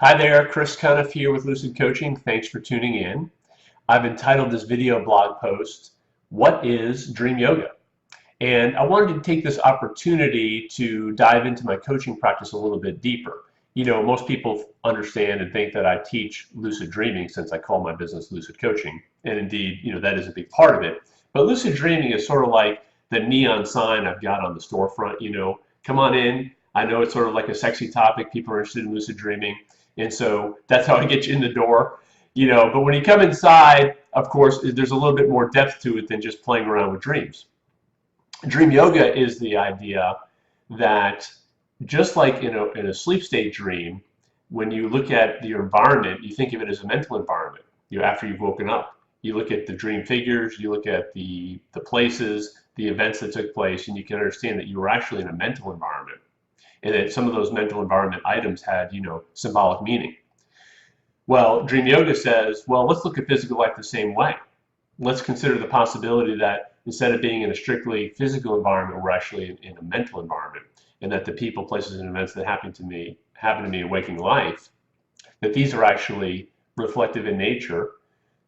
Hi there, Chris Cuniff here with Lucid Coaching. Thanks for tuning in. I've entitled this video blog post, What is Dream Yoga? And I wanted to take this opportunity to dive into my coaching practice a little bit deeper. You know, most people understand and think that I teach lucid dreaming since I call my business Lucid Coaching. And indeed, you know, that is a big part of it. But lucid dreaming is sort of like the neon sign I've got on the storefront, you know, come on in. I know it's sort of like a sexy topic. People are interested in lucid dreaming. And so that's how I get you in the door, you know. But when you come inside, of course, there's a little bit more depth to it than just playing around with dreams. Dream yoga is the idea that just like in a sleep state dream, when you look at your environment, you think of it as a mental environment. After you've woken up, you look at the dream figures, you look at the places, the events that took place, and you can understand that you were actually in a mental environment, and that some of those mental environment items had, you know, symbolic meaning. Well, Dream Yoga says, well, let's look at physical life the same way. Let's consider the possibility that instead of being in a strictly physical environment, we're actually in a mental environment, and that the people, places, and events that happen to me in waking life, that these are actually reflective in nature.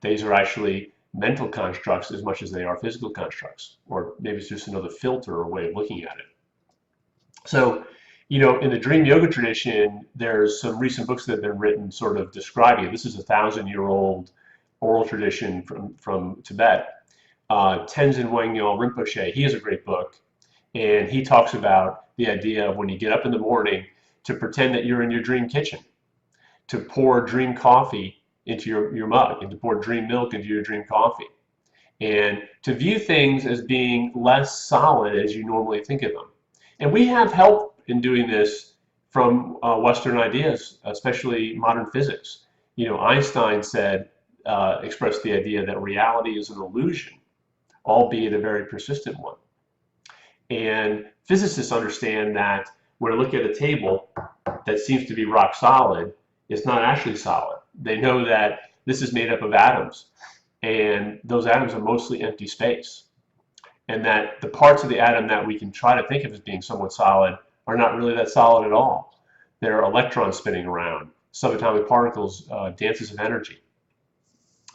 These are actually mental constructs as much as they are physical constructs, or maybe it's just another filter or way of looking at it. So, you know, in the Dream Yoga tradition, there's some recent books that have been written sort of describing it. This is a 1,000-year-old oral tradition from Tibet. Tenzin Wangyal Rinpoche, he has a great book, and he talks about the idea of when you get up in the morning to pretend that you're in your dream kitchen, to pour dream coffee into your mug, and to pour dream milk into your dream coffee, and to view things as being less solid as you normally think of them. And we have help in doing this from Western ideas, especially modern physics. You know, Einstein said, expressed the idea that reality is an illusion, albeit a very persistent one. And physicists understand that when I look at a table that seems to be rock solid, it's not actually solid. They know that this is made up of atoms, and those atoms are mostly empty space, and that the parts of the atom that we can try to think of as being somewhat solid are not really that solid at all. There are electrons spinning around, subatomic particles, dances of energy.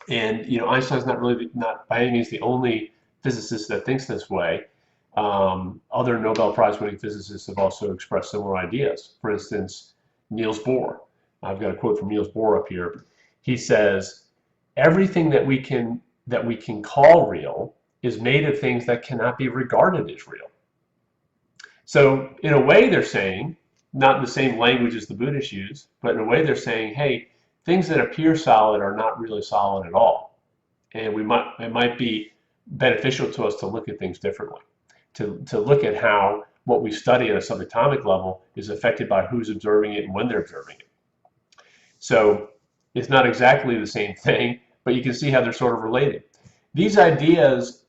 And you know, Einstein's not by any means the only physicist that thinks this way. Other Nobel Prize winning physicists have also expressed similar ideas. For instance, Niels Bohr. I've got a quote from Niels Bohr up here. He says, everything that we can call real is made of things that cannot be regarded as real. So in a way they're saying, not in the same language as the Buddhists use, but in a way they're saying, hey, things that appear solid are not really solid at all. And it might be beneficial to us to look at things differently, to look at how what we study at a subatomic level is affected by who's observing it and when they're observing it. So it's not exactly the same thing, but you can see how they're sort of related. These ideas,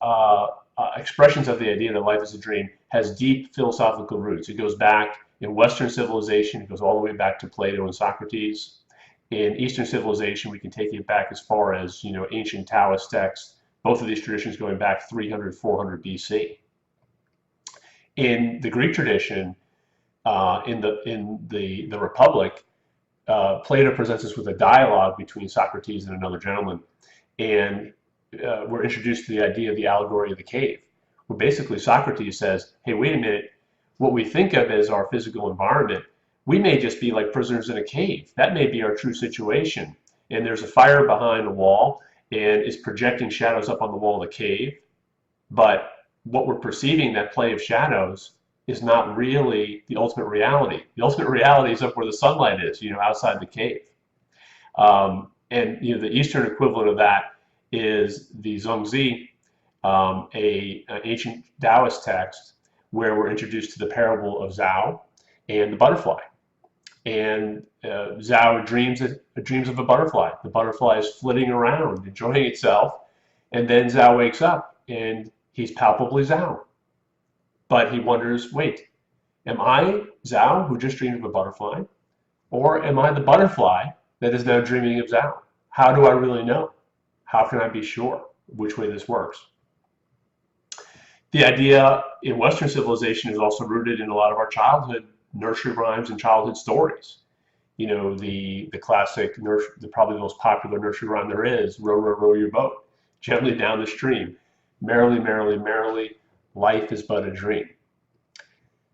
expressions of the idea that life is a dream, has deep philosophical roots. It goes back in Western civilization, it goes all the way back to Plato and Socrates. In Eastern civilization, we can take it back as far as, you know, ancient Taoist texts, both of these traditions going back 300, 400 BC. In the Greek tradition, in the Republic, Plato presents us with a dialogue between Socrates and another gentleman, and we're introduced to the idea of the allegory of the cave, where basically Socrates says, hey, wait a minute, what we think of as our physical environment, we may just be like prisoners in a cave. That may be our true situation. And there's a fire behind a wall, and it's projecting shadows up on the wall of the cave. But what we're perceiving, that play of shadows, is not really the ultimate reality. The ultimate reality is up where the sunlight is, you know, outside the cave. And you know, the Eastern equivalent of that is the Zhuangzi, an ancient Taoist text, where we're introduced to the parable of Zhao and the butterfly. And Zhao dreams of a butterfly. The butterfly is flitting around, enjoying itself, and then Zhao wakes up, and he's palpably Zhao. But he wonders, wait, am I Zhao who just dreamed of a butterfly? Or am I the butterfly that is now dreaming of Zhao? How do I really know? How can I be sure which way this works? The idea in Western civilization is also rooted in a lot of our childhood nursery rhymes and childhood stories. you know, the classic, probably the most popular nursery rhyme there is, row, row, row your boat gently down the stream. Merrily, merrily, merrily, life is but a dream.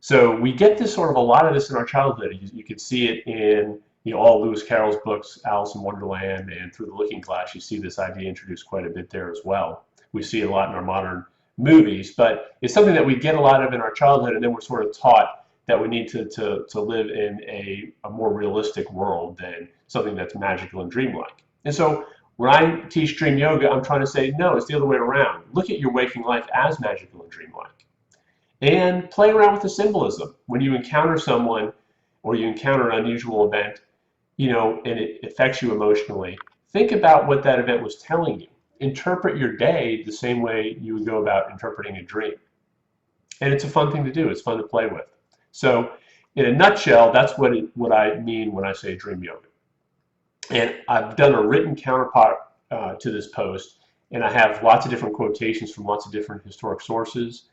So we get this sort of a lot of this in our childhood. You can see it in, you know, all Lewis Carroll's books, Alice in Wonderland and Through the Looking Glass. You see this idea introduced quite a bit there as well. We see it a lot in our modern movies, but it's something that we get a lot of in our childhood, and then we're sort of taught that we need to live in a more realistic world than something that's magical and dreamlike. And so when I teach dream yoga, I'm trying to say, no, it's the other way around. Look at your waking life as magical and dreamlike. And play around with the symbolism. When you encounter someone or you encounter an unusual event, you know, and it affects you emotionally, think about what that event was telling you. Interpret your day the same way you would go about interpreting a dream. And it's a fun thing to do. It's fun to play with. So in a nutshell, that's what I mean when I say dream yoga. And I've done a written counterpart to this post, and I have lots of different quotations from lots of different historic sources,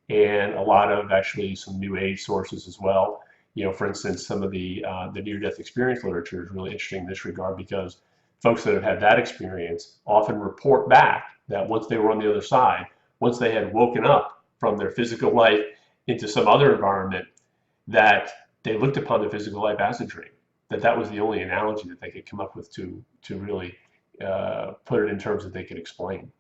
and a lot of actually some new age sources as well. You know, for instance, some of the near-death experience literature is really interesting in this regard, because folks that have had that experience often report back that once they were on the other side, once they had woken up from their physical life into some other environment, that they looked upon the physical life as a dream. That was the only analogy that they could come up with to really put it in terms that they could explain.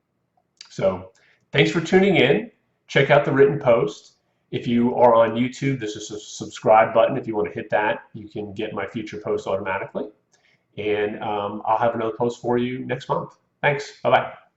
So thanks for tuning in. Check out the written post. If you are on YouTube, there's a subscribe button. If you want to hit that, you can get my future posts automatically. And I'll have another post for you next month. Thanks. Bye-bye.